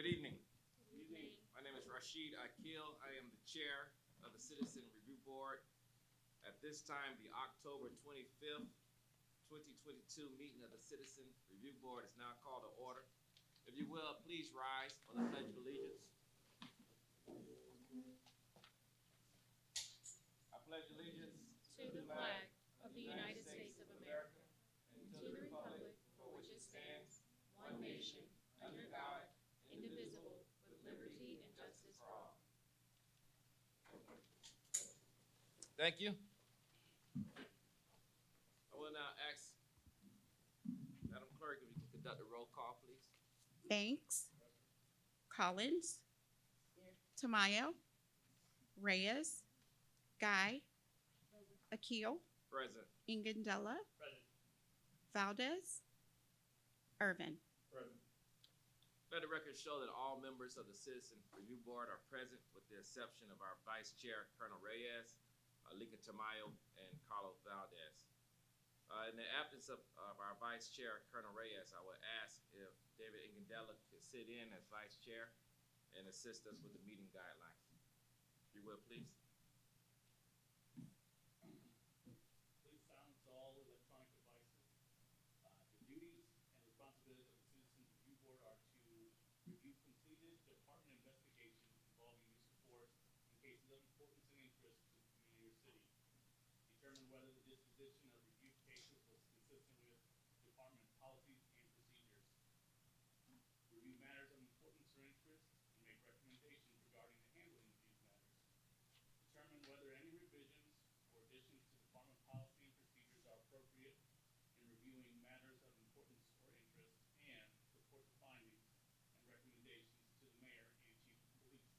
evening. Good evening. My name is Rashid Akil. I am the chair of the Citizen Review Board. At this time, the October 25th, 2022 meeting of the Citizen Review Board is now called to order. If you will, please rise for the Pledge of Allegiance. I pledge allegiance to the flag of the United States of America and to the republic for which it stands, one nation, under God, indivisible, with liberty and justice for all. Thank you. I will now ask Madam Clerk if you can conduct a roll call, please. Banks, Collins, Tamayo, Reyes, Guy, Akil, Present. Ingandela, Valdez, Irvin. Let the record show that all members of the Citizen Review Board are present with the exception of our Vice Chair, Colonel Reyes, Lika Tamayo, and Carlos Valdez. In the absence of our Vice Chair, Colonel Reyes, I would ask if David Ingandela could sit in as Vice Chair and assist us with the meeting guidelines. If you will, please. Please silence all electronic devices. The duties and responsibilities of the Citizen Review Board are to review completed department investigations involving use of force in cases of importance and interest to the community or city. Determine whether the disposition of reviewed cases was consistent with department policies and procedures. Review matters of importance or interest and make recommendations regarding the handling of these matters. Determine whether any revisions or additions to department policy and procedures are appropriate in reviewing matters of importance or interest, and report the findings and recommendations to the mayor and chief of police.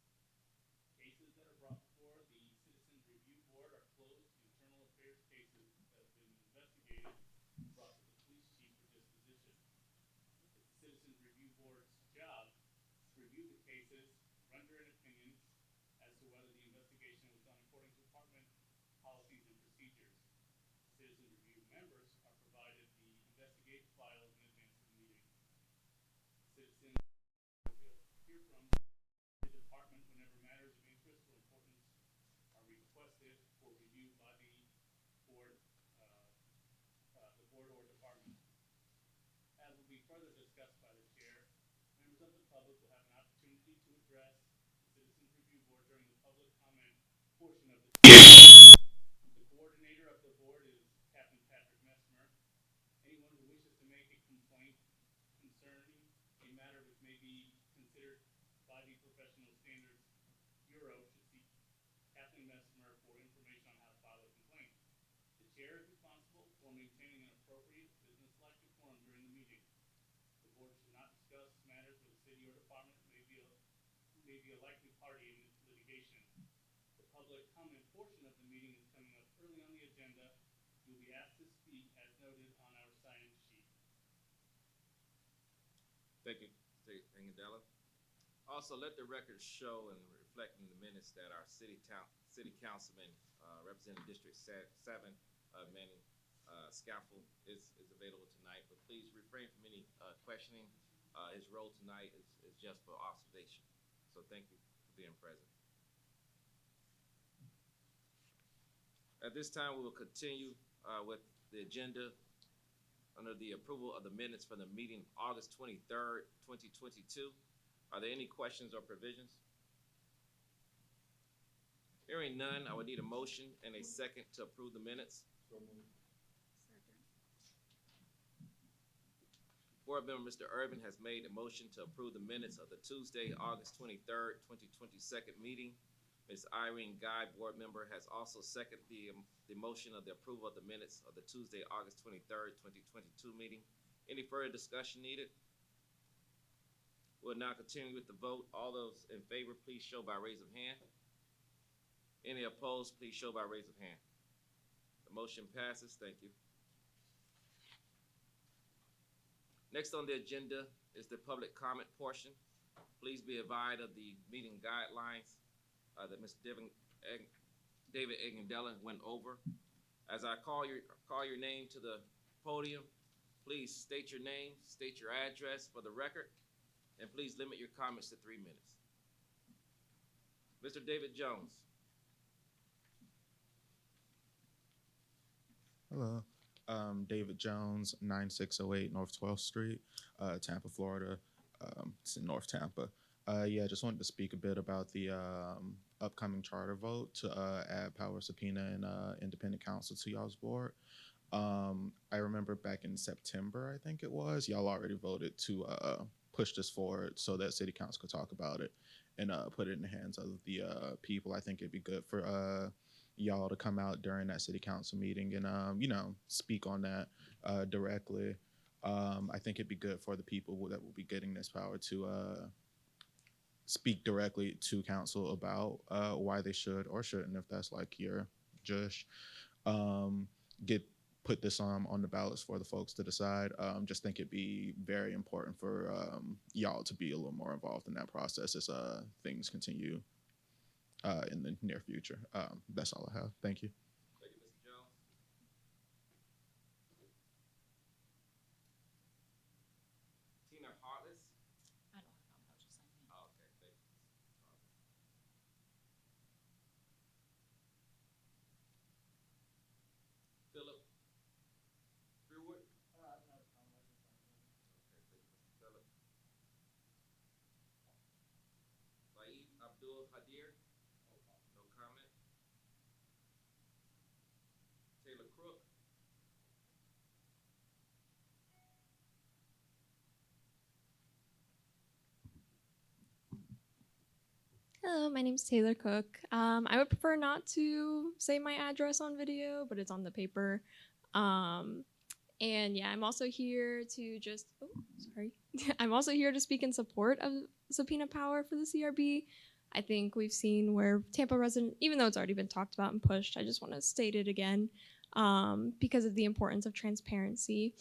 Cases that are brought before the Citizen Review Board are closed internal affairs cases that have been investigated and brought to the police chief for disposition. It's the Citizen Review Board's job to review the cases, render an opinion as to whether the investigation was done according to department policies and procedures. Citizen Review members are provided the investigative files in advance of the meeting. Citizens will hear from the department whenever matters of interest or importance are requested for review by the board or department. As will be further discussed by the chair, members of the public will have an opportunity to address the Citizens Review Board during the public comment portion of the meeting. The coordinator of the board is Captain Patrick Messmer. Anyone who wishes to make a complaint concerning a matter which may be considered by the Professional Standards Bureau should seek Captain Messmer for information on how to file a complaint. The chair is responsible for maintaining an appropriate business-like decorum during the meeting. The board should not discuss matters where the city or department may be a likely party in litigation. The public comment portion of the meeting is coming up early on the agenda. You will be asked to speak as noted on our sign-in sheet. Thank you, Mr. Ingandela. Also, let the record show and reflect in the minutes that our city councilman, representing District 7, Manning Scaffold, is available tonight. But please refrain from any questioning. His role tonight is just for observation. So thank you for being present. At this time, we will continue with the agenda under the approval of the minutes for the meeting August 23rd, 2022. Are there any questions or provisions? Hearing none, I would need a motion and a second to approve the minutes. Board member Mr. Irvin has made a motion to approve the minutes of the Tuesday, August 23rd, 2022 meeting. Ms. Irene Guy, board member, has also seconded the motion of the approval of the minutes of the Tuesday, August 23rd, 2022 meeting. Any further discussion needed? We'll now continue with the vote. All those in favor, please show by raise of hand. Any opposed, please show by raise of hand. The motion passes. Thank you. Next on the agenda is the public comment portion. Please be advised of the meeting guidelines that Mr. David Ingandela went over. As I call your name to the podium, please state your name, state your address for the record, And please limit your comments to 3 minutes. Mr. David Jones. Hello. David Jones, 9608 North 12th Street, Tampa, Florida. It's in North Tampa. Yeah, I just wanted to speak a bit about the upcoming charter vote to add power subpoena and independent counsel to y'all's board. I remember back in September, I think it was, y'all already voted to push this forward so that city council could talk about it and put it in the hands of the people. I think it'd be good for y'all to come out during that city council meeting and speak on that directly. I think it'd be good for the people that will be getting this power to speak directly to council about why they should or shouldn't, if that's like your judge, get put this on the ballots for the folks to decide. Just think it'd be very important for y'all to be a little more involved in that process as things continue in the near future. That's all I have. Thank you. Thank you, Mr. Jones. Tina Heartless. I don't have pouches on me. Oh, okay, thank you. Philip Freewood. Okay, thank you, Mr. Philip. Saeed Abdul Hadir. No comment. Taylor Crook. Hello, my name's Taylor Cook. I would prefer not to say my address on video, but it's on the paper. And yeah, I'm also here to I'm also here to speak in support of subpoena power for the CRB. I think we've seen where Tampa resident, even though it's already been talked about and pushed, I just want to state it again because of the importance of transparency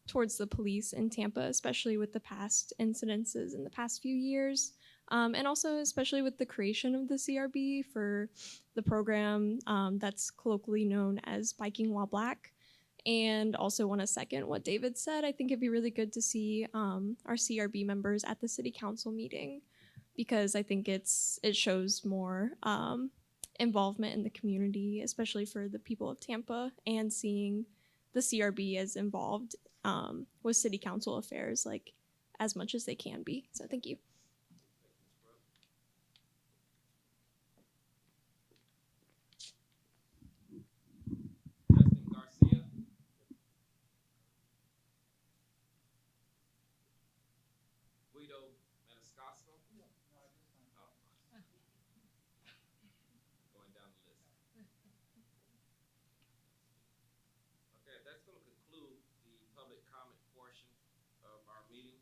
towards the police in Tampa, especially with the past incidences in the past few years. And also especially with the creation of the CRB for the program that's colloquially known as Biking While Black. And also want to second what David said. I think it'd be really good to see our CRB members at the city council meeting because I think it shows more involvement in the community, especially for the people of Tampa, and seeing the CRB as involved with city council affairs like as much as they can be. So thank you. Justin Garcia. Guido Maniscalco. Oh. Going down the list. Okay, that's going to conclude the public comment portion of our meeting.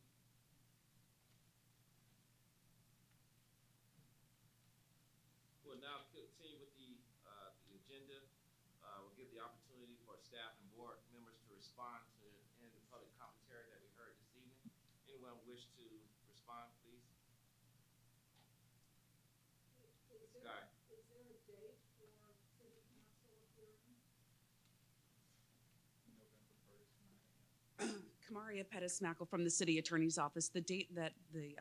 We'll now continue with the agenda. We'll give the opportunity for staff and board members to respond to any of the public commentary that we heard this evening. Anyone wish to respond, please? Sky. Is there a date for city council hearing? November 1st, 9 a.m. Kamaria Pettis-Mackle from the city attorney's office. The date that the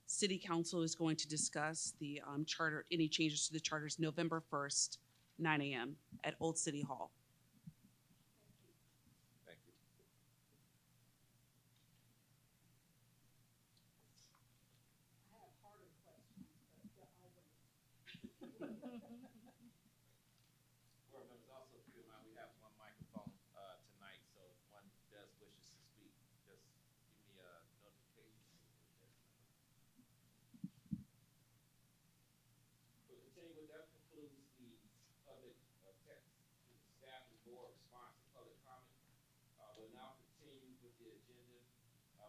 city council is going to discuss the charter, any changes to the charter, is November 1st, 9 a.m. at Old City Hall. Thank you. I have harder questions, but I'll wait. Board members, also keep in mind we have one microphone tonight, so if one does wishes to speak, just give me a notification. We'll continue with that. Concludes the public staff and board response to public comment. We'll now continue with the agenda.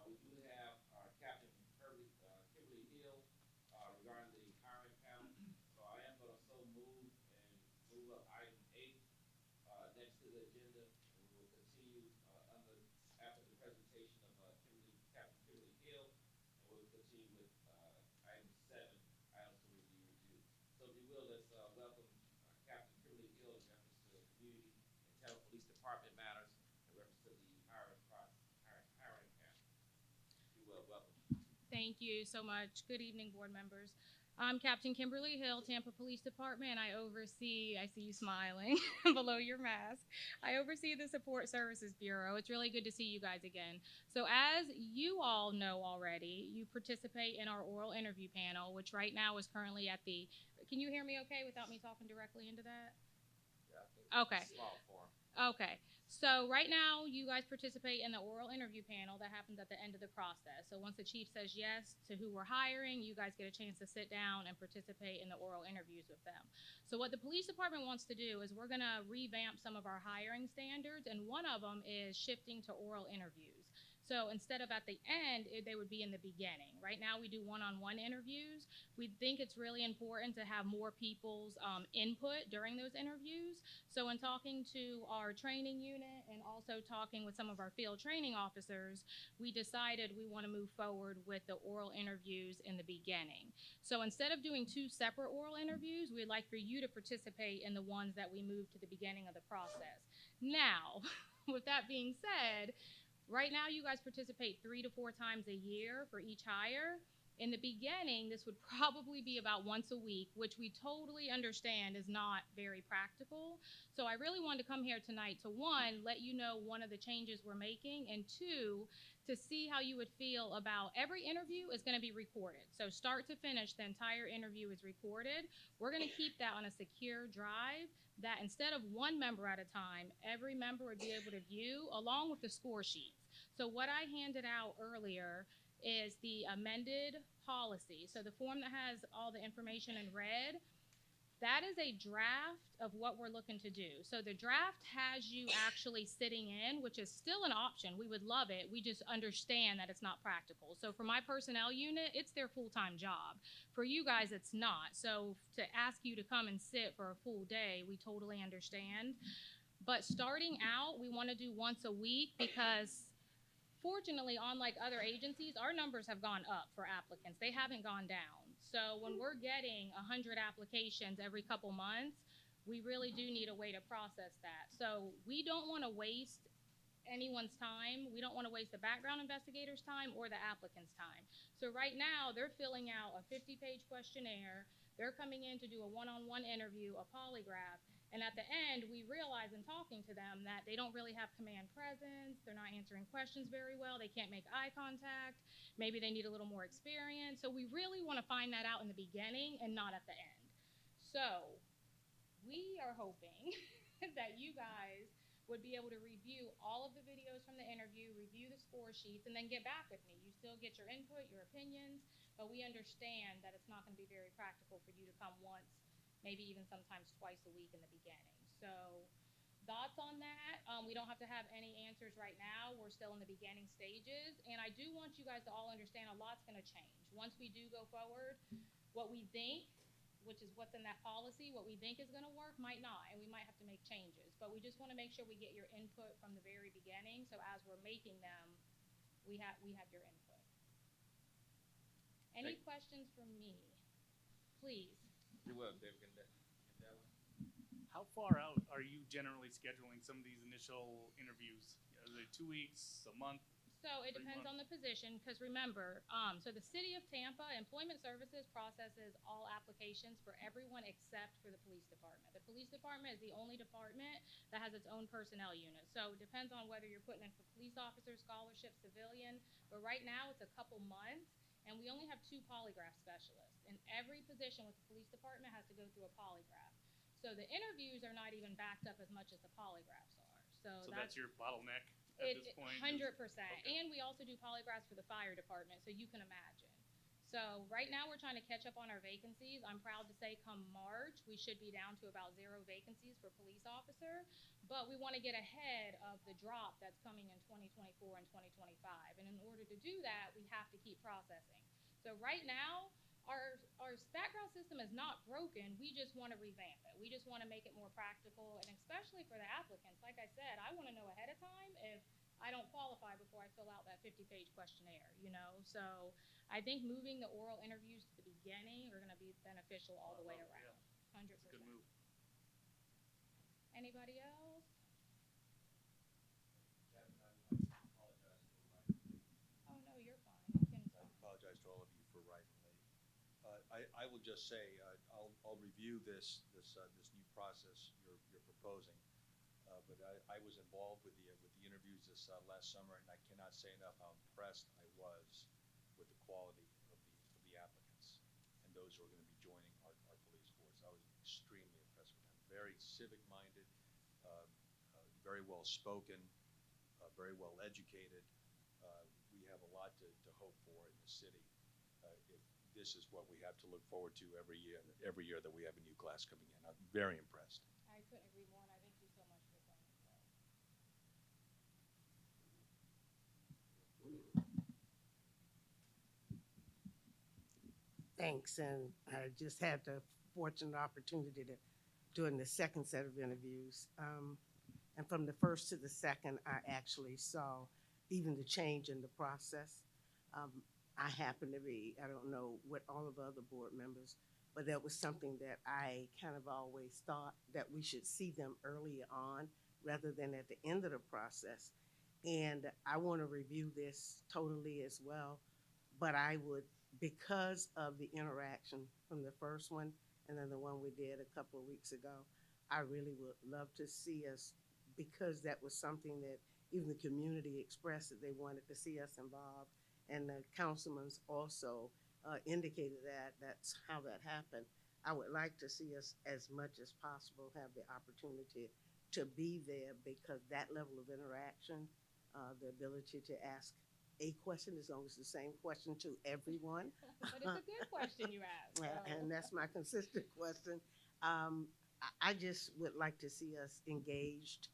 We do have Captain Kimberly Hill regarding the hiring panel. So I am going to so move up item 8 next to the agenda, and we will continue after the presentation of Captain Kimberly Hill, and we'll continue with item 7, items to review. So if you will, let's welcome Captain Kimberly Hill in reference to community and Tampa Police Department matters in reference to the hiring panel. If you will, welcome. Thank you so much. Good evening, board members. I'm Captain Kimberly Hill, Tampa Police Department, and I oversee, I see you smiling below your mask. I oversee the Support Services Bureau. It's really good to see you guys again. So as you all know already, you participate in our oral interview panel, which right now is currently at the, can you hear me okay without me talking directly into that? Yeah, I think Okay. Small form. Okay, so right now you guys participate in the oral interview panel that happens at the end of the process. So once the chief says yes to who we're hiring, you guys get a chance to sit down and participate in the oral interviews with them. So what the police department wants to do is we're gonna revamp some of our hiring standards, and one of them is shifting to oral interviews. So instead of at the end, they would be in the beginning. Right now we do one-on-one interviews. We think it's really important to have more people's input during those interviews. So in talking to our training unit and also talking with some of our field training officers, we decided we want to move forward with the oral interviews in the beginning. So instead of doing two separate oral interviews, we'd like for you to participate in the ones that we move to the beginning of the process. Now, with that being said, right now you guys participate 3 to 4 times a year for each hire. In the beginning, this would probably be about once a week, which we totally understand is not very practical. So I really wanted to come here tonight to, one, let you know one of the changes we're making, and two, to see how you would feel about every interview is going to be recorded. So start to finish, the entire interview is recorded. We're going to keep that on a secure drive that instead of one member at a time, every member would be able to view along with the score sheets. So what I handed out earlier is the amended policy. So the form that has all the information in red, that is a draft of what we're looking to do. So the draft has you actually sitting in, which is still an option. We would love it. We just understand that it's not practical. So for my personnel unit, it's their full-time job. For you guys, it's not. So to ask you to come and sit for a full day, we totally understand. But starting out, we want to do once a week because fortunately, unlike other agencies, our numbers have gone up for applicants. They haven't gone down. So when we're getting 100 applications every couple months, we really do need a way to process that. So we don't want to waste anyone's time. We don't want to waste the background investigator's time or the applicant's time. So right now, they're filling out a 50-page questionnaire. They're coming in to do a one-on-one interview, a polygraph. And at the end, we realize in talking to them that they don't really have command presence. They're not answering questions very well. They can't make eye contact. Maybe they need a little more experience. So we really want to find that out in the beginning and not at the end. So we are hoping that you guys would be able to review all of the videos from the interview, review the score sheets, and then get back with me. You still get your input, your opinions, but we understand that it's not going to be very practical for you to come once, maybe even sometimes twice a week in the beginning. So thoughts on that? We don't have to have any answers right now. We're still in the beginning stages. And I do want you guys to all understand a lot's going to change. Once we do go forward, what we think, which is what's in that policy, what we think is going to work might not, and we might have to make changes. But we just want to make sure we get your input from the very beginning. So as we're making them, we have your input. Any questions from me? Please. You're welcome, David Gandela. How far out are you generally scheduling some of these initial interviews? Is it 2 weeks, a month? So it depends on the position, because remember, so the city of Tampa Employment Services processes all applications for everyone except for the police department. The police department is the only department that has its own personnel unit. So it depends on whether you're putting in for police officer, scholarship, civilian, but right now it's a couple months, and we only have 2 polygraph specialists. And every position with the police department has to go through a polygraph. So the interviews are not even backed up as much as the polygraphs are. So that's your bottleneck at this point? 100%. Okay. And we also do polygraphs for the fire department, so you can imagine. So right now we're trying to catch up on our vacancies. I'm proud to say come March, we should be down to about 0 vacancies for police officer, but we want to get ahead of the drop that's coming in 2024 and 2025. And in order to do that, we have to keep processing. So right now, our background system is not broken. We just want to revamp it. We just want to make it more practical, and especially for the applicants. Like I said, I want to know ahead of time if I don't qualify before I fill out that 50-page questionnaire, you know? So I think moving the oral interviews to the beginning are going to be beneficial all the way around. 100%. It's a good move. Anybody else? Oh, no, you're fine. You can I apologize to all I will just say, I'll review this new process you're proposing. But I was involved with the interviews this last summer, and I cannot say enough how impressed I was with the quality of the applicants and those who are going to be joining our police force. I was extremely impressed with them. Very civic-minded, very well spoken, very well educated. We have a lot to hope for in the city. If this is what we have to look forward to every year that we have a new class coming in. I'm very impressed. I couldn't agree more, and I thank you so much for saying so. Thanks, and I just had the fortunate opportunity to doing the second set of interviews. And from the first to the second, I actually saw even the change in the process. I happen to be, I don't know what all of the other board members, but that was something that I kind of always thought that we should see them early on rather than at the end of the process. And I want to review this totally as well, but I would, because of the interaction from the first one and then the one we did a couple of weeks ago, I really would love to see us, because that was something that even the community expressed that they wanted to see us involved. And the councilman's also indicated that that's how that happened. I would like to see us, as much as possible, have the opportunity to be there, because that level of interaction, the ability to ask a question as long as the same question to everyone. But it's a good question you asked. So. And that's my consistent question. I just would like to see us engaged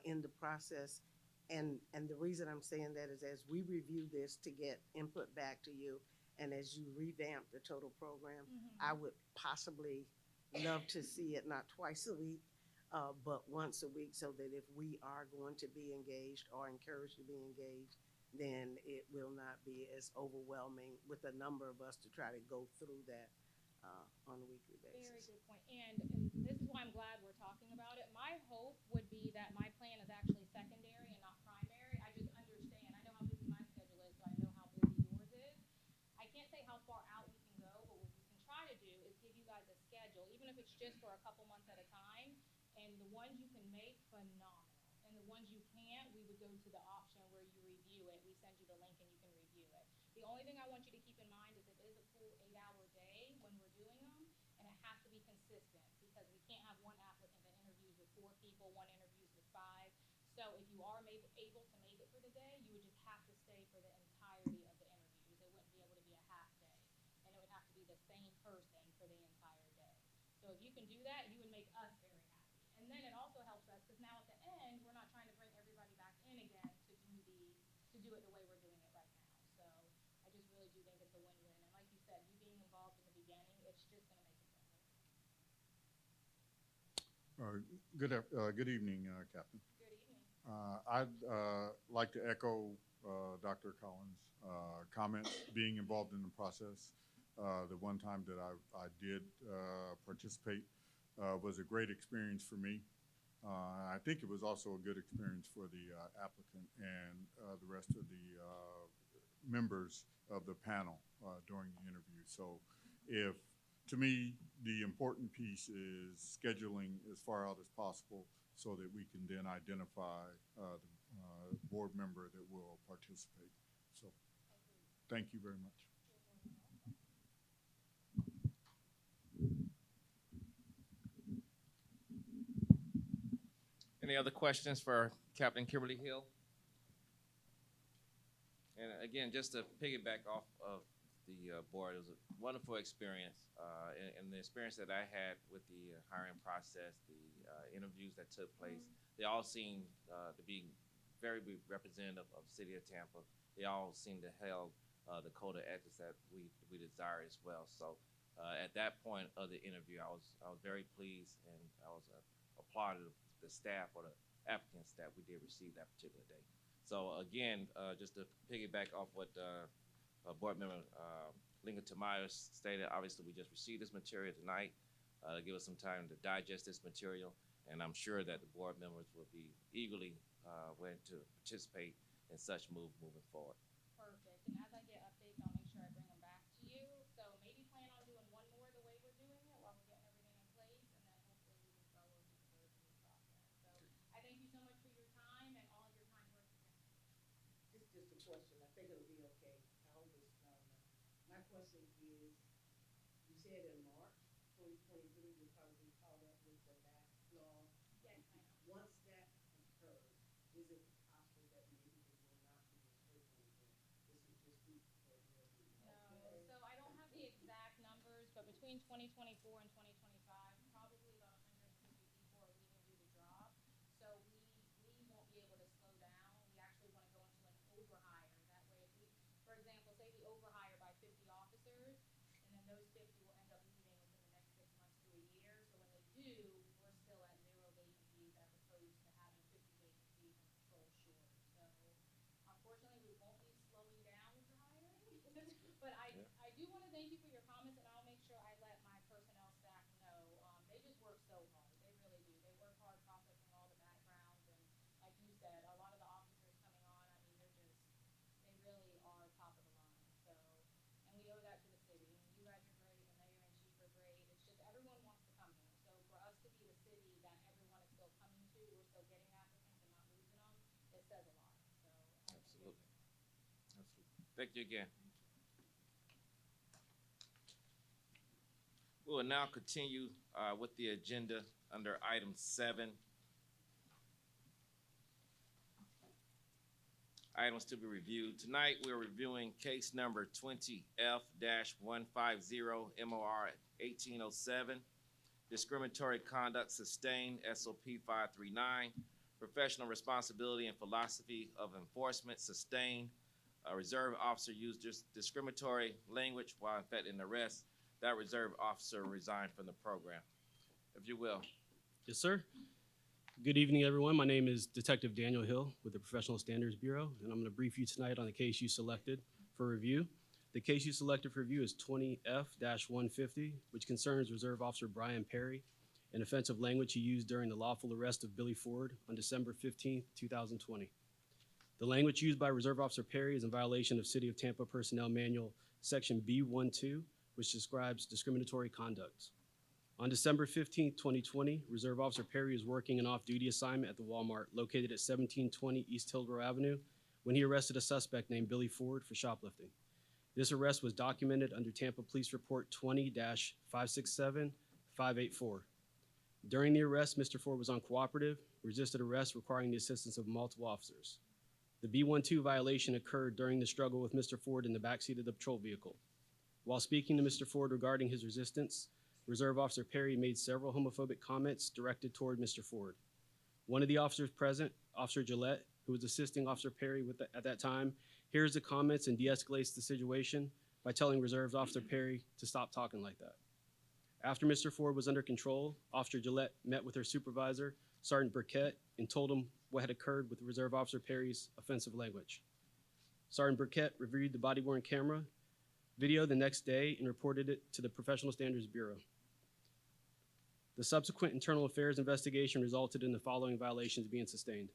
in the process. And the reason I'm saying that is as we review this to get input back to you, and as you revamp the total program, I would possibly love to see it not twice a week, but once a week, so that if we are going to be engaged or encouraged to be engaged, then it will not be as overwhelming with a number of us to try to go through that on a weekly basis. Very good point. And this is why I'm glad we're talking about it. My hope would be that my plan is actually secondary and not primary. I just understand. I know how busy my schedule is, so I know how busy yours is. I can't say how far out we can go, but what we can try to do is give you guys a schedule, even if it's just for a couple months at a time. And the ones you can make, phenomenal. And the ones you can't, we would go to the option where you review it. We send you the link and you can review it. The only thing I want you to keep in mind is it is a full 8-hour day when we're doing them, and it has to be consistent, because we can't have one applicant that interviews with 4 people, one interviews with 5. So if you are able to make it for the day, you would just have to stay for the entirety of the interviews. It wouldn't be able to be a half day, and it would have to be the same person for the entire day. So if you can do that, you would make us very happy. And then it also helps us, because now at the end, we're not trying to bring everybody back in again to do it the way we're doing it right now. So I just really do think it's a win-win. And like you said, you being involved in the beginning, it's just going to make it better. Good evening, Captain. Good evening. I'd like to echo Dr. Collins' comments. Being involved in the process, the one time that I did participate was a great experience for me. I think it was also a good experience for the applicant and the rest of the members of the panel during the interview. So to me, the important piece is scheduling as far out as possible so that we can then identify the board member that will participate. So thank you very much. Any other questions for Captain Kimberly Hill? And again, just to piggyback off of the board, it was a wonderful experience. And the experience that I had with the hiring process, the interviews that took place, they all seemed to be very representative of the city of Tampa. They all seemed to held the code of ethics that we desire as well. So at that point of the interview, I was very pleased, and I was applauded the staff or the applicants that we did receive that particular day. So again, just to piggyback off what board member Lincoln Tamayo stated, obviously we just received this material tonight to give us some time to digest this material, and I'm sure that the board members will be eagerly willing to participate in such move moving forward. Perfect. And as I get updates, I'll make sure I bring them back to you. So maybe plan on doing one question. I think it'll be okay. I hope it's loud enough. My question is, you said in March 2023, you'll probably be caught up with the backlog. Yes, I know. Once that occurs, is it possible that maybe it will not be as frequent again? This will just be for a year. No, so I don't have the exact numbers, but between 2024 and 2025, probably about 150 people are leaving due to job. So we won't be able to slow down. We actually want to go into an overhire. That way, if we, for example, say we overhire by 50 officers, and then those 50 will end up leaving within the next 6 months to a year. So when they do, we're still at 0 vacancies as opposed to having 50 vacancies and patrol short. So unfortunately, we won't be slowing down with the hiring. But I do want to thank you for your comments, and I'll make sure I let my personnel staff know. They just work so hard. They really do. They work hard processing all the backgrounds, and like you said, a lot of the officers coming on, I mean, they really are top of the line. So, and we owe that to the city. I mean, you guys are great, the mayor and chief are great. It's just everyone wants to come here. So for us to be the city that everyone is still coming to, we're still getting applicants and not losing them, it says a lot. So Absolutely. Absolutely. Thank you again. We will now continue with the agenda under item 7. Items to be reviewed. Tonight, we're reviewing case number 20F-150 MOR 1807, discriminatory conduct sustained, SOP 539, professional responsibility and philosophy of enforcement sustained. A reserve officer used discriminatory language while effecting arrest. That reserve officer resigned from the program. If you will. Yes, sir. Good evening, everyone. My name is Detective Daniel Hill with the Professional Standards Bureau, and I'm going to brief you tonight on the case you selected for review. The case you selected for review is 20F-150, which concerns Reserve Officer Brian Perry, an offensive language he used during the lawful arrest of Billy Ford on December 15, 2020. The language used by Reserve Officer Perry is in violation of City of Tampa Personnel Manual Section B12, which describes discriminatory conduct. On December 15, 2020, Reserve Officer Perry was working an off-duty assignment at the Walmart located at 1720 East Hillsborough Avenue when he arrested a suspect named Billy Ford for shoplifting. This arrest was documented under Tampa Police Report 20-567-584. During the arrest, Mr. Ford was uncooperative, resisted arrest, requiring the assistance of multiple officers. The B12 violation occurred during the struggle with Mr. Ford in the backseat of the patrol vehicle. While speaking to Mr. Ford regarding his resistance, Reserve Officer Perry made several homophobic comments directed toward Mr. Ford. One of the officers present, Officer Gillette, who was assisting Officer Perry at that time, hears the comments and de-escalates the situation by telling Reserve Officer Perry to stop talking like that. After Mr. Ford was under control, Officer Gillette met with her supervisor, Sergeant Burkett, and told him what had occurred with Reserve Officer Perry's offensive language. Sergeant Burkett reviewed the body-worn camera video the next day and reported it to the Professional Standards Bureau. The subsequent internal affairs investigation resulted in the following violations being sustained.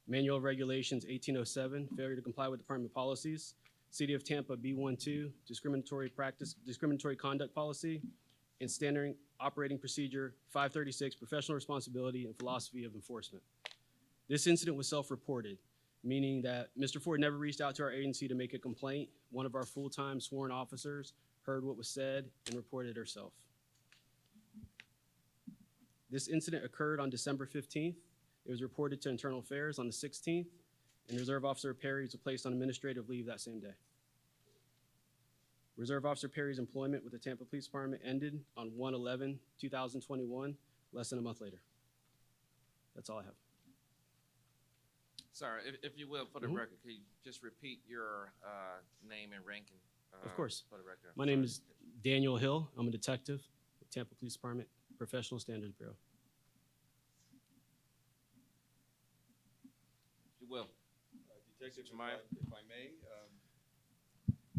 Manual of Regulations 1807, failure to comply with department policies. City of Tampa B12, discriminatory conduct policy. And standard operating procedure 536, professional responsibility and philosophy of enforcement. This incident was self-reported, meaning that Mr. Ford never reached out to our agency to make a complaint. One of our full-time sworn officers heard what was said and reported herself. This incident occurred on December 15th. It was reported to Internal Affairs on the 16th, and Reserve Officer Perry was placed on administrative leave that same day. Reserve Officer Perry's employment with the Tampa Police Department ended on 1/11/2021, less than a month later. That's all I have. Sorry, if you will, for the record, can you just repeat your name and ranking? Of course. For the record. My name is Daniel Hill. I'm a detective with Tampa Police Department, Professional Standards Bureau. If you will. Detective, Jemiah? if I may,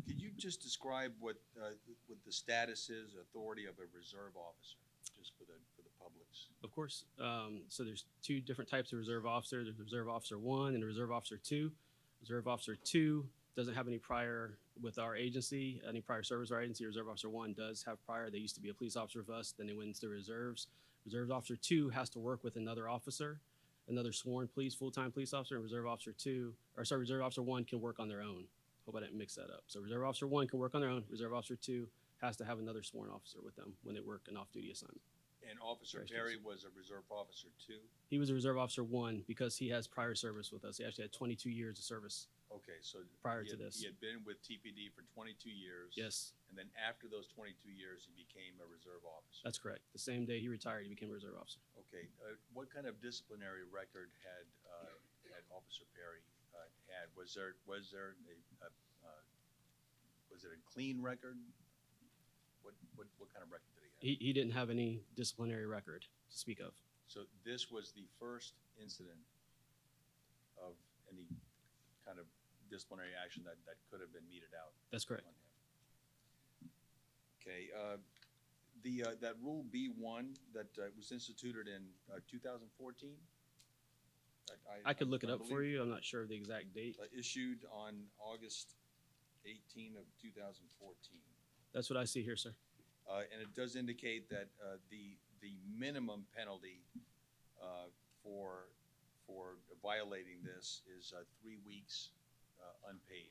could you just describe what the status is, authority of a reserve officer, just for the public's? Of course. So there's two different types of reserve officer. There's Reserve Officer 1 and Reserve Officer 2. Reserve Officer 2 doesn't have any prior with our agency, any prior service with our agency. Reserve Officer 1 does have prior. They used to be a police officer with us, then they went into the reserves. Reserve Officer 2 has to work with another officer another sworn full-time police officer, and Reserve Officer 2, or sorry, Reserve Officer 1 can work on their own. Hope I didn't mix that up. So Reserve Officer 1 can work on their own. Reserve Officer 2 has to have another sworn officer with them when they work an off-duty assignment. And Officer Correct, Perry yes. was a reserve officer too? He was a Reserve Officer 1 because he has prior service with us. He actually had 22 years of service. Okay, so Prior he to had- this. He had been with TPD for 22 years. Yes, And then after those 22 years, he became a reserve officer. that's correct. The same day he retired, he became a Reserve Officer. Okay, what kind of disciplinary record had Officer Perry had? Was there was it a clean record? What kind of record did he have? He didn't have any disciplinary record to speak of. So this was the first incident of any kind of disciplinary action that could have been meted out. That's correct. on him. Okay, that Rule B1 that was instituted in 2014? I could look it I up for believe, you. I'm not sure of the exact date. Issued on August 18 of 2014. That's what I see here, sir. And it does indicate that the minimum penalty for violating this is 3 weeks unpaid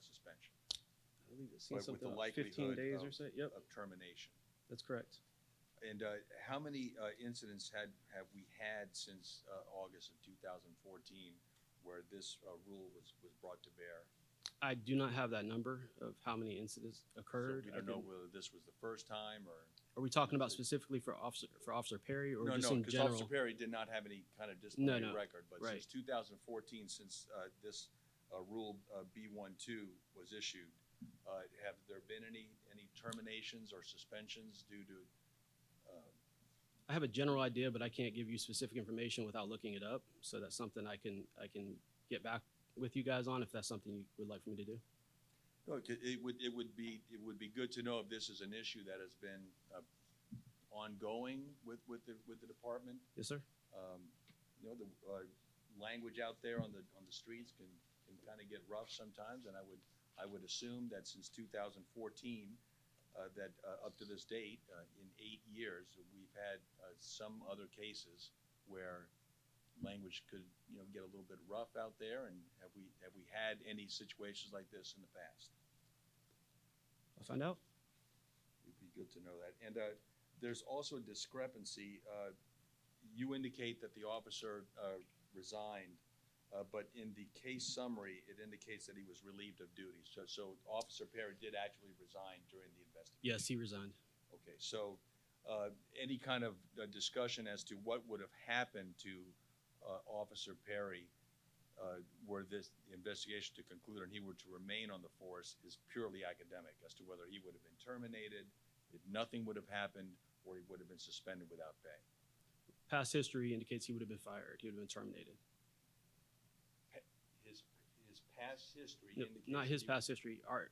suspension I believe it's But seen with the something like 15 likelihood days or of- so. Yep, of termination. that's correct. And how many incidents have we had since August of 2014 where this rule was brought to bear? I do not have that number of how many incidents So occurred. we I don't know can- whether this was the first time or. Are we talking about specifically for Officer Perry or No, just no, in because general? Officer Perry did not have any kind of disciplinary no, record, but right. since 2014, since this Rule B12 was issued, have there been any terminations or suspensions due to? I have a general idea, but I can't give you specific information without looking it up. So that's something I can get back with you guys on if that's something you would like for me to do. No, it would be good to know if this is an issue that has been ongoing with the department. Yes, sir. You know, the language out there on the streets can kind of get rough sometimes, and I would assume that since 2014, that up to this date, in 8 years, we've had some other cases where language could get a little bit rough out there, and have we had any situations like this in the past? I'll find out. It'd be good to know that. And there's also a discrepancy. You indicate that the officer resigned, but in the case summary, it indicates that he was relieved of duty. So Officer Perry did actually resign during the investigation. Yes, he resigned. Okay, so any kind of discussion as to what would have happened to Officer Perry were this investigation to conclude and he were to remain on the force is purely academic as to whether he would have been terminated, if nothing would have happened, or he would have been suspended without pay. Past history indicates he would have been fired. He would have been terminated. His past history No, indicates. not his he- past history. Our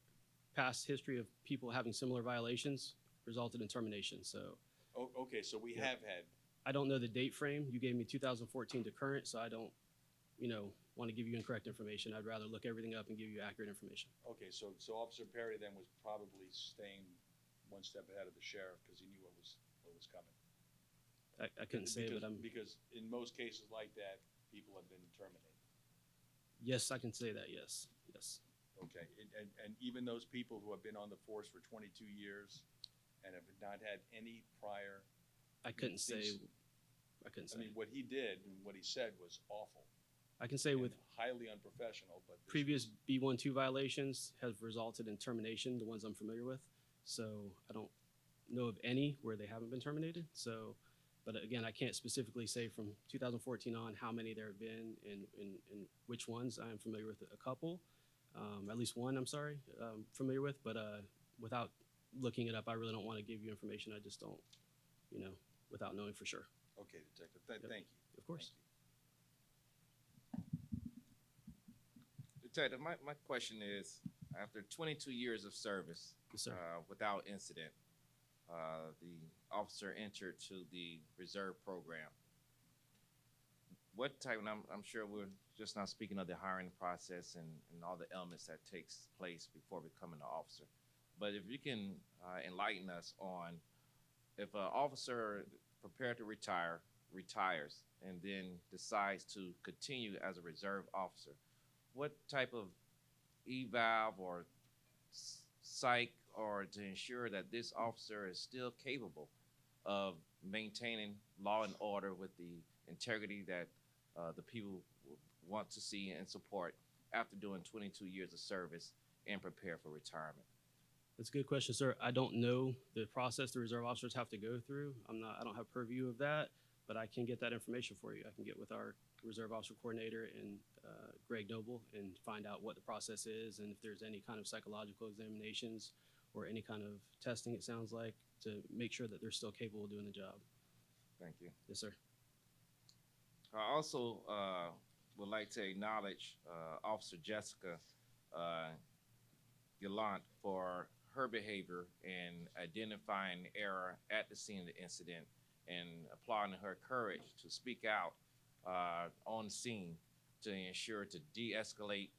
past history of people having similar violations resulted in termination. So Oh, okay, so we Yeah. have had. I don't know the date frame. You gave me 2014 to current, so I don't, want to give you incorrect information. I'd rather look everything up and give you accurate information. Okay, so Officer Perry then was probably staying one step ahead of the sheriff because he knew what was coming. I couldn't say, because, but because in most cases like that, people have been terminated. yes, I can say that. Yes, yes. Okay, and even those people who have been on the force for 22 years and have not had any prior. I couldn't say. things- I couldn't I say. mean, what he did and what he said was awful. I can say and with highly unprofessional, but this previous was- B12 violations have resulted in termination, the ones I'm familiar with. So I don't know of any where they haven't been terminated. So, but again, I can't specifically say from 2014 on how many there have been and which ones. I am familiar with a couple, at least one, I'm sorry, familiar with, but without looking it up, I really don't want to give you information. I just don't, without knowing for sure. Okay, Detective, Yep. thank you. Of course. Thank you. Detective, my question is, after 22 years of service, Yes, sir. without incident, the officer entered to the reserve program. What type, and I'm sure we're just not speaking of the hiring process and all the elements that takes place before becoming an officer. But if you can enlighten us on if an officer prepared to retire retires and then decides to continue as a reserve officer, what type of eval or psych or to ensure that this officer is still capable of maintaining law and order with the integrity that the people want to see and support after doing 22 years of service and prepare for retirement? That's a good question, sir. I don't know the process the reserve officers have to go through. I don't have purview of that, but I can get that information for you. I can get with our reserve officer coordinator and Greg Noble and find out what the process is and if there's any kind of psychological examinations or any kind of testing, it sounds like, to make sure that they're still capable of doing the job. Thank you. Yes, sir. I also would like to acknowledge Officer Jessica Gallant for her behavior in identifying error at the scene of the incident and applauding her courage to speak out on scene to ensure to de-escalate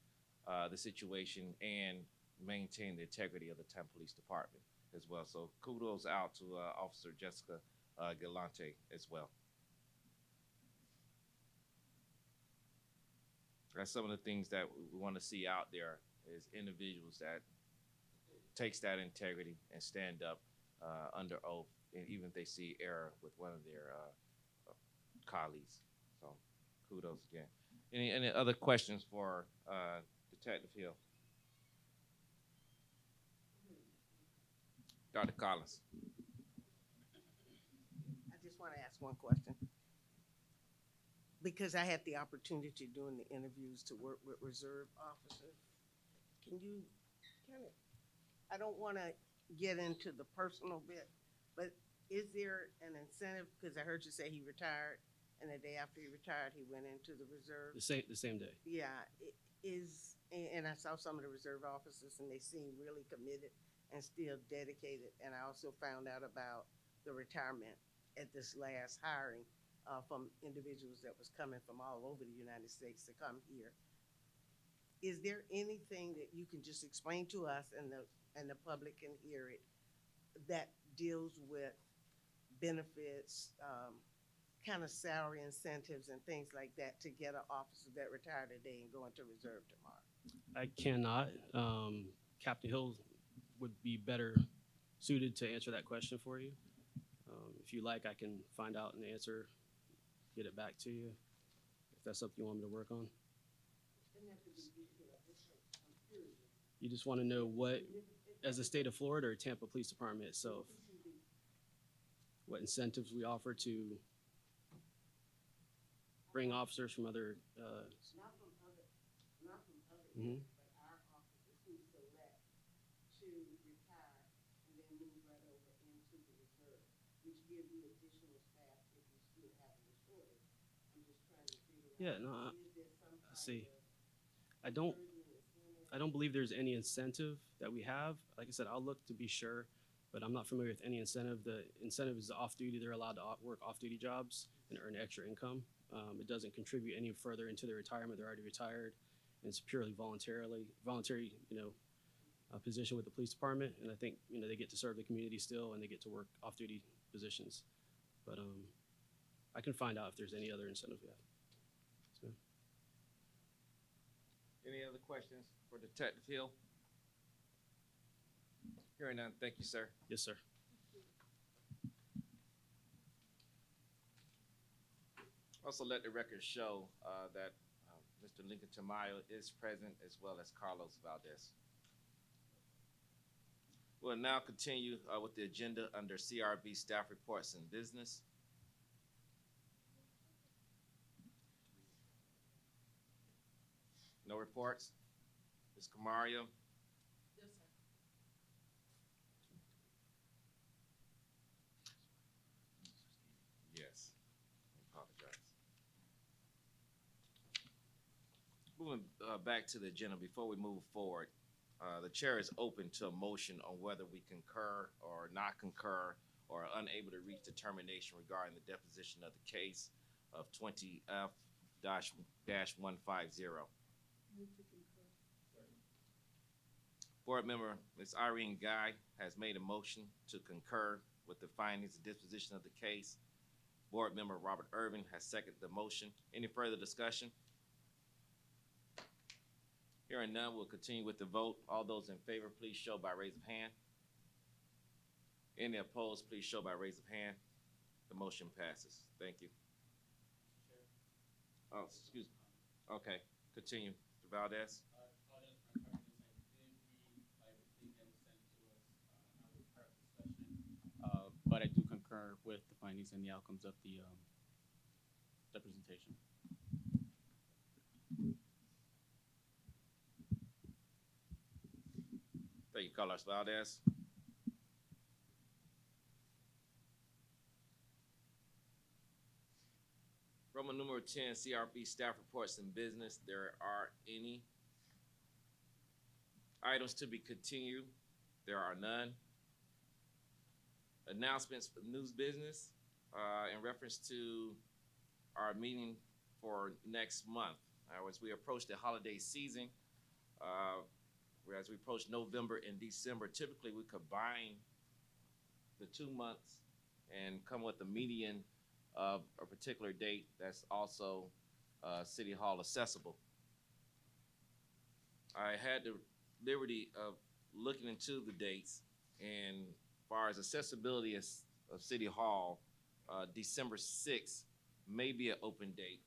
the situation and maintain the integrity of the Tampa Police Department as well. So kudos out to Officer Jessica Galante as well. That's some of the things that we want to see out there is individuals that takes that integrity and stand up under oath, and even if they see error with one of their colleagues. So kudos again. Any other questions for Detective Hill? Dr. Collins. I just want to ask one question. Because I had the opportunity during the interviews to work with reserve officers, can you kind of, I don't want to get into the personal bit, but is there an incentive? Because I heard you say he retired, and the day after he retired, he went into the reserve. The same day. Yeah, and I saw some of the reserve officers, and they seem really committed and still dedicated. And I also found out about the retirement at this last hiring from individuals that was coming from all over the United States to come here. Is there anything that you can just explain to us and the public can hear it that deals with benefits, kind of salary incentives and things like that to get an officer that retired today and go into reserve tomorrow? I cannot. Captain Hill would be better suited to answer that question for you. If you like, I can find out an answer, get it back to you, if that's something you want me to work on. You just want to know what, as the state of Florida or Tampa Police Department itself, what incentives we offer to bring officers from other. Not from other Mhm. but our officers who select to retire and then move right over into the reserve, which gives you additional staff if you still have a shortage. I'm just trying to figure out. Yeah, no, Is there some I see. kind of I don't encouragement, incentive? I don't believe there's any incentive that we have. Like I said, I'll look to be sure, but I'm not familiar with any incentive. The incentive is off duty. They're allowed to work off duty jobs and earn extra income. It doesn't contribute any further into their retirement. They're already retired, and it's purely voluntary, position with the police department. And I think, they get to serve the community still, and they get to work off duty positions. But I can find out if there's any other incentive we have. So. Any other questions for Detective Hill? Hearing none, thank you, sir. Yes, sir. Also, let the record show that Mr. Lincoln Tamayo is present, as well as Carlos Valdez. We'll now continue with the agenda under CRB staff reports and business. No reports? Ms. Camario? Yes, sir. Yes. I apologize. Moving back to the agenda, before we move forward, the chair is open to a motion on whether we concur or not concur or are unable to reach determination regarding the deposition of the case of 20F-150. Board member Ms. Irene Guy has made a motion to concur with the findings and disposition of the case. Board Member Robert Irvin has seconded the motion. Any further discussion? Hearing none, we'll continue with the vote. All those in favor, please show by raise of hand. Any opposed, please show by raise of hand. The motion passes. Thank you. Oh, excuse me. Okay, continue. Mr. Valdez. But I do concur with the findings and the outcomes of the presentation. Thank you, Carlos Valdez. Roman numeral 10, CRB staff reports and business. There are any items to be continued? There are none. Announcements for news business in reference to our meeting for next month. As we approach the holiday season, as we approach November and December, typically we combine the 2 months and come with a median of a particular date that's also City Hall accessible. I had the liberty of looking into the dates, and as far as accessibility of City Hall, December 6th may be an open date.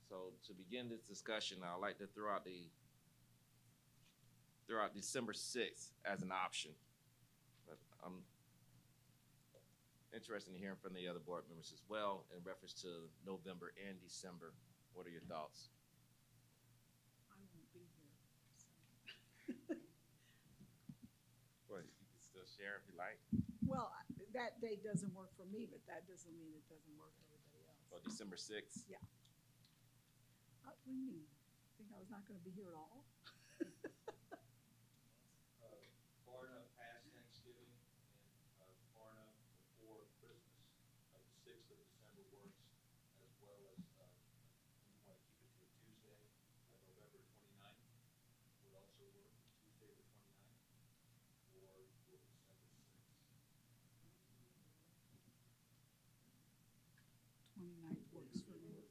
So to begin this discussion, I'd like to throw out December 6th as an option. But I'm interested in hearing from the other board members as well in reference to November and December. What are your thoughts? I won't be here. Well, you can still share if you like. Well, that date doesn't work for me, but that doesn't mean it doesn't work for everybody else. Well, December 6th. Yeah. What do you mean? Think I was not gonna be here at all? Far enough past Thanksgiving and far enough before Christmas, the 6th of December works, as well as we want to keep it to a Tuesday, November 29th would also work, Tuesday the 29th, or December 6th. 29th works for me.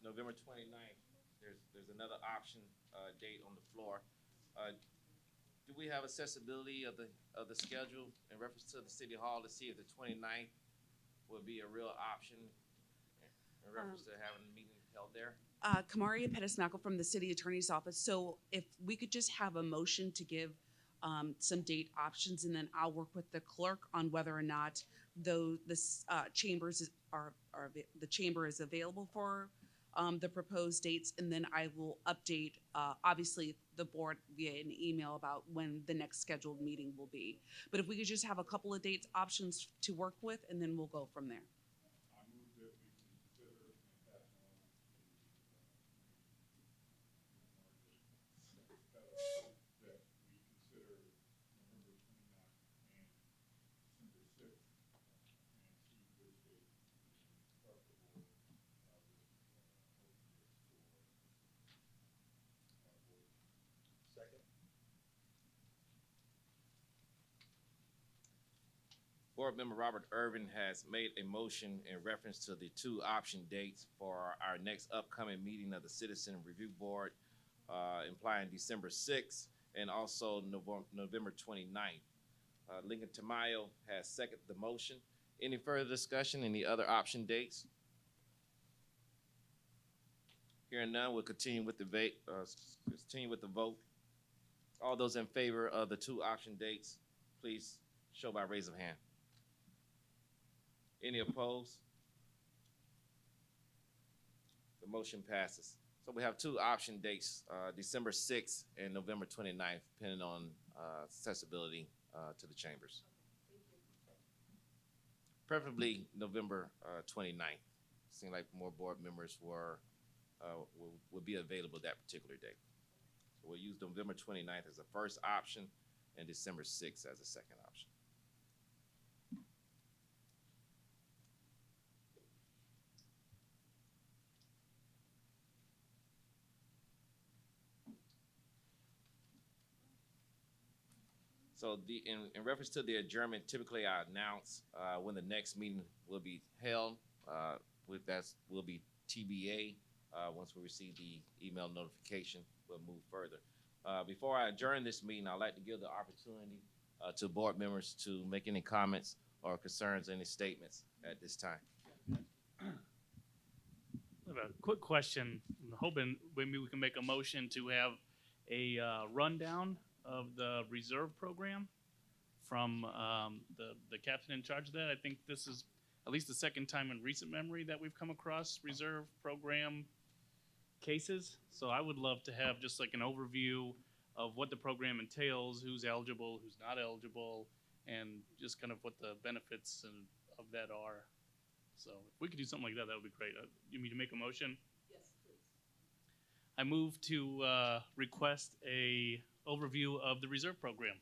November 29th. There's another option date on the floor. Do we have accessibility of the schedule in reference to the City Hall to see if the 29th would be a real option in reference to having a meeting held there? Kamaria Pettis-Knuckle from the City Attorney's Office. So if we could just have a motion to give some date options, and then I'll work with the clerk on whether or not the chamber is available for the proposed dates, and then I will update, obviously, the board via an email about when the next scheduled meeting will be. But if we could just have a couple of dates options to work with, and then we'll go from there. I move that we consider and pass on that we consider November 29th and December 6th and see which date is preferable with open dates for Second? Board Member Robert Irvin has made a motion in reference to the 2 option dates for our next upcoming meeting of the Citizen Review Board, implying December 6th and also November 29th. Lincoln Tamayo has seconded the motion. Any further discussion? Any other option dates? Hearing none, we'll continue with the vote. All those in favor of the 2 option dates, please show by raise of hand. Any opposed? The motion passes. So we have 2 option dates, December 6th and November 29th, depending on accessibility to the chambers. Preferably November 29th. Seems like more board members would be available that particular date. So we'll use November 29th as the first option and December 6th as the second option. So in reference to the adjournment, typically I announce when the next meeting will be held. Will be TBA. Once we receive the email notification, we'll move further. Before I adjourn this meeting, I'd like to give the opportunity to board members to make any comments or concerns, any statements at this time. I have a quick question. I'm hoping maybe we can make a motion to have a rundown of the reserve program from the captain in charge of that. I think this is at least the second time in recent memory that we've come across reserve program cases. So I would love to have just like an overview of what the program entails, who's eligible, who's not eligible, and just kind of what the benefits of that are. So if we could do something like that, that would be great. You mean to make a motion? Yes, please. I move to request a overview of the reserve program.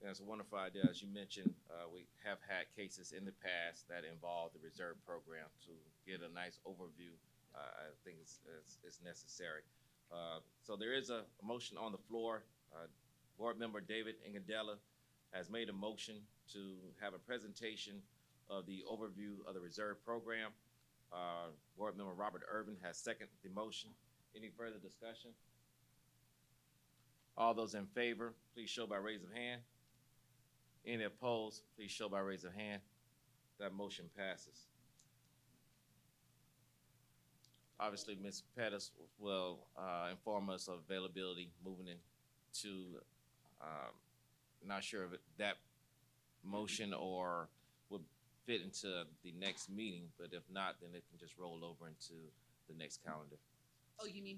That's a wonderful idea. As you mentioned, we have had cases in the past that involve the reserve program. To get a nice overview, I think it's necessary. So there is a motion on the floor. Board member David Ingadella has made a motion to have a presentation of the overview of the reserve program. Board member Robert Urban has seconded the motion. Any further discussion? All those in favor, please show by raise of hand. Any opposed, please show by raise of hand. That motion passes. Obviously, Ms. Pettis will inform us of availability moving into, not sure if that motion or would fit into the next meeting, but if not, then it can just roll over into the next calendar. Oh, you mean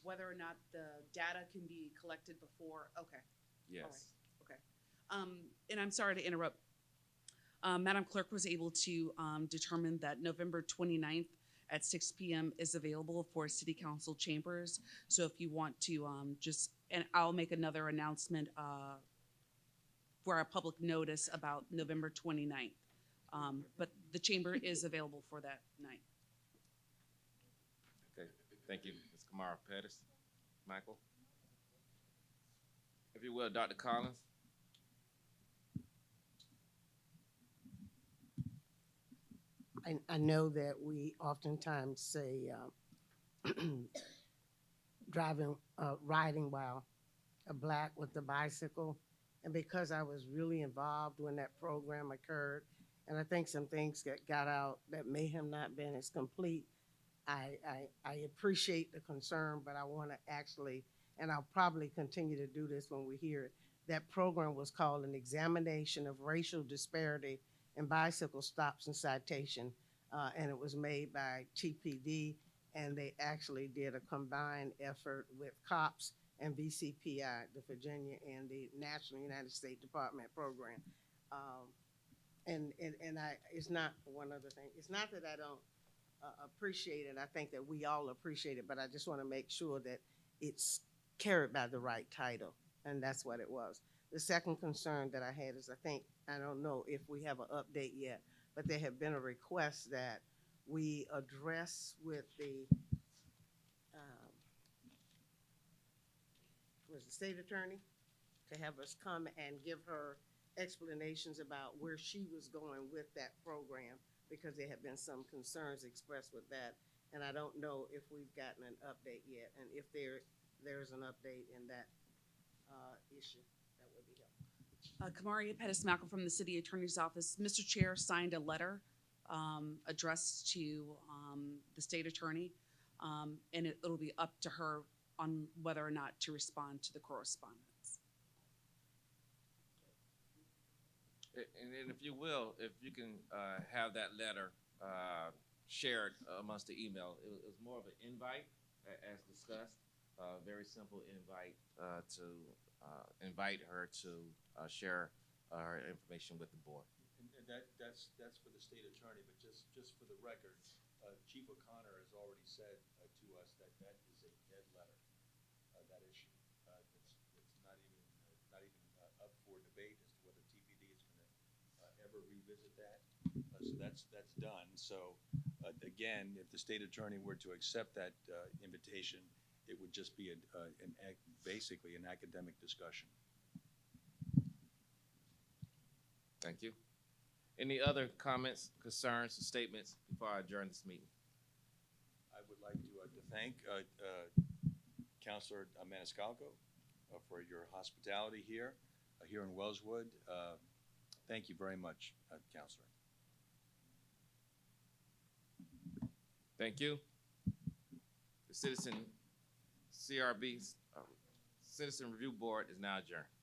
whether or not the data can be collected before? Okay. Yes. All right. And I'm sorry to interrupt. Madam Clerk was able to determine that November 29th at 6 p.m. is available for City Council chambers. So if you want to and I'll make another announcement for our public notice about November 29th. But the chamber is available for that night. Okay, thank you, Ms. Kamara Pettis. Michael? If you will, Dr. Collins. I know that we oftentimes say riding while a black with a bicycle. And because I was really involved when that program occurred, and I think some things that got out that may have not been as complete, I appreciate the concern, but I want to actually, and I'll probably continue to do this when we hear it, that program was called an examination of racial disparity in bicycle stops and citation, and it was made by TPD, and they actually did a combined effort with COPS and VCPI, the Virginia and the National United States Department program. It's not one other thing. It's not that I don't appreciate it. I think that we all appreciate it, but I just want to make sure that it's carried by the right title, and that's what it was. The second concern that I had is I don't know if we have an update yet, but there have been a request that we address with the state attorney to have us come and give her explanations about where she was going with that program, because there have been some concerns expressed with that, and I don't know if we've gotten an update yet, and if there's an update in that issue, that would be helpful. Kamaria Pettis Malcolm from the City Attorney's Office. Mr. Chair signed a letter addressed to the state attorney, and it'll be up to her on whether or not to respond to the correspondence. And then if you will, if you can have that letter shared amongst the email. It was more of an invite, as discussed, very simple invite to invite her to share her information with the board. And that's for the state attorney, but just for the record, Chief O'Connor has already said to us that is a dead letter, that issue. It's not even up for debate as to whether TPD is going to ever ever revisit that. So that's done. So again, if the state attorney were to accept that invitation, it would just be basically an academic discussion. Thank you. Any other comments, concerns, or statements before I adjourn this meeting? I would like to thank Councilor Maniscalco for your hospitality here in Wellswood. Thank you very much, Councilor. Thank you. The Citizen Review Board is now adjourned.